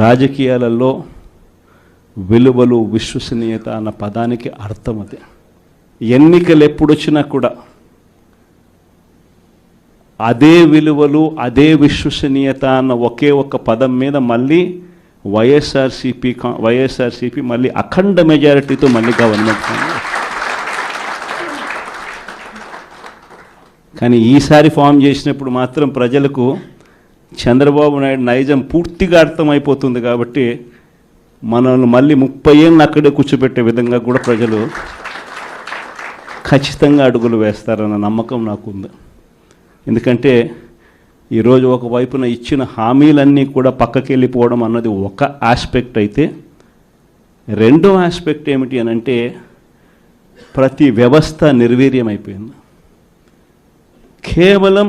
రాజకీయాలలో విలువలు విశ్వసనీయత అన్న పదానికి అర్థం అది. ఎన్నికలు ఎప్పుడొచ్చినా కూడా అదే విలువలు అదే విశ్వసనీయత అన్న ఒకే ఒక్క పదం మీద మళ్ళీ వైఎస్ఆర్సీపీ మళ్ళీ అఖండ మెజారిటీతో మళ్ళీ గవర్నమెంట్. కానీ ఈసారి ఫామ్ చేసినప్పుడు మాత్రం ప్రజలకు చంద్రబాబు నాయుడు నైజం పూర్తిగా అర్థమైపోతుంది. కాబట్టి మనల్ని మళ్ళీ 30 ఏళ్ళు అక్కడే కూర్చోబెట్టే విధంగా కూడా ప్రజలు ఖచ్చితంగా అడుగులు వేస్తారన్న నమ్మకం నాకుంది. ఎందుకంటే ఈరోజు ఒకవైపున ఇచ్చిన హామీలన్నీ కూడా పక్కకి వెళ్ళిపోవడం అన్నది ఒక ఆస్పెక్ట్ అయితే, రెండో ఆస్పెక్ట్ ఏమిటి అని అంటే ప్రతి వ్యవస్థ నిర్వీర్యమైపోయింది. కేవలం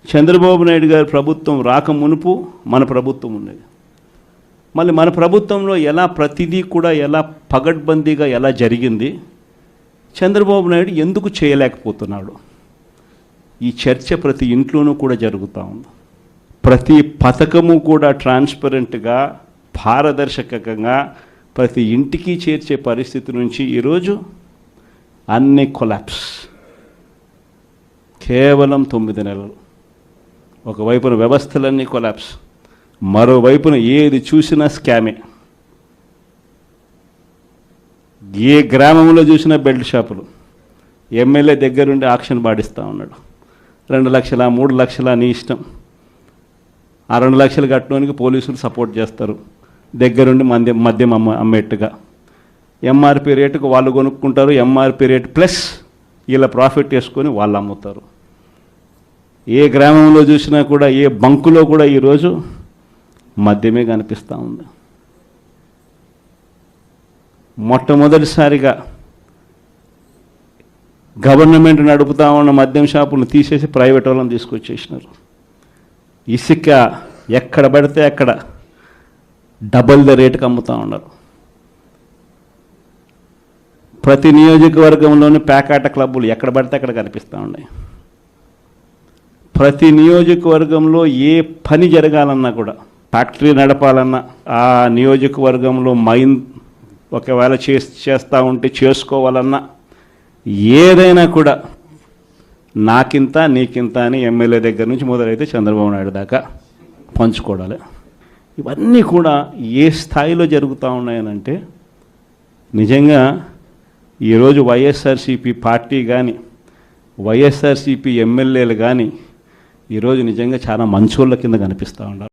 చంద్రబాబు నాయుడు గారి ప్రభుత్వం రాక మునుపు మన ప్రభుత్వం ఉండేది. మళ్ళీ మన ప్రభుత్వంలో ఎలా ప్రతిదీ కూడా ఎలా పగడ్బందీగా ఎలా జరిగింది, చంద్రబాబు నాయుడు ఎందుకు చేయలేకపోతున్నాడు, ఈ చర్చ ప్రతి ఇంట్లోనూ కూడా జరుగుతూ ఉంది. ప్రతి పథకము కూడా ట్రాన్స్పరెంట్గా పారదర్శకంగా ప్రతి ఇంటికి చేర్చే పరిస్థితి నుంచి ఈరోజు అన్ని కొలాప్స్. కేవలం 9 నెలలు. ఒకవైపున వ్యవస్థలన్నీ కొలాప్స్, మరోవైపున ఏది చూసినా స్కామే. ఏ గ్రామంలో చూసినా బెల్ట్ షాపులు. ఎమ్మెల్యే దగ్గరుండి ఆక్షన్ పాడిస్తూ ఉన్నాడు. 2 లక్షల 3 లక్షల నీ ఇష్టం. ఆ 2 లక్షలు కట్టడానికి పోలీసులు సపోర్ట్ చేస్తారు, దగ్గరుండి మద్యం అమ్మేట్టుగా. ఎంఆర్పి రేటుకు వాళ్ళు కొనుక్కుంటారు, ఎంఆర్పి రేటు ప్లస్ ఇలా ప్రాఫిట్ వేసుకొని వాళ్ళు అమ్ముతారు. ఏ గ్రామంలో చూసినా కూడా ఏ బంకులో కూడా ఈరోజు మద్యమే కనిపిస్తూ ఉంది. మొట్టమొదటిసారిగా గవర్నమెంట్ నడుపుతా ఉన్న మద్యం షాపులను తీసేసి ప్రైవేట్ వాళ్ళని తీసుకొచ్చేసినారు. ఇసుక ఎక్కడ పడితే అక్కడ డబల్ ద రేటుకి అమ్ముతూ ఉన్నారు. ప్రతి నియోజకవర్గంలోని పేకాట క్లబ్బులు ఎక్కడ పడితే అక్కడ కనిపిస్తూ ఉన్నాయి. ప్రతి నియోజకవర్గంలో ఏ పని జరగాలన్నా కూడా, ఫ్యాక్టరీ నడపాలన్నా, ఆ నియోజకవర్గంలో మైన్ ఒకవేళ చేస్తూ ఉంటే చేసుకోవాలన్నా, ఏదైనా కూడా నాకింత నీకింత అని ఎమ్మెల్యే దగ్గర నుంచి మొదలైతే చంద్రబాబు నాయుడు దాకా పంచుకోవడాలి. ఇవన్నీ కూడా ఏ స్థాయిలో జరుగుతూ ఉన్నాయనంటే, నిజంగా ఈరోజు వైఎస్ఆర్సీపీ పార్టీ కానీ వైఎస్ఆర్సీపీ ఎమ్మెల్యేలు కానీ ఈరోజు నిజంగా చాలా మంచోళ్ళ కింద కనిపిస్తూ ఉన్నారు.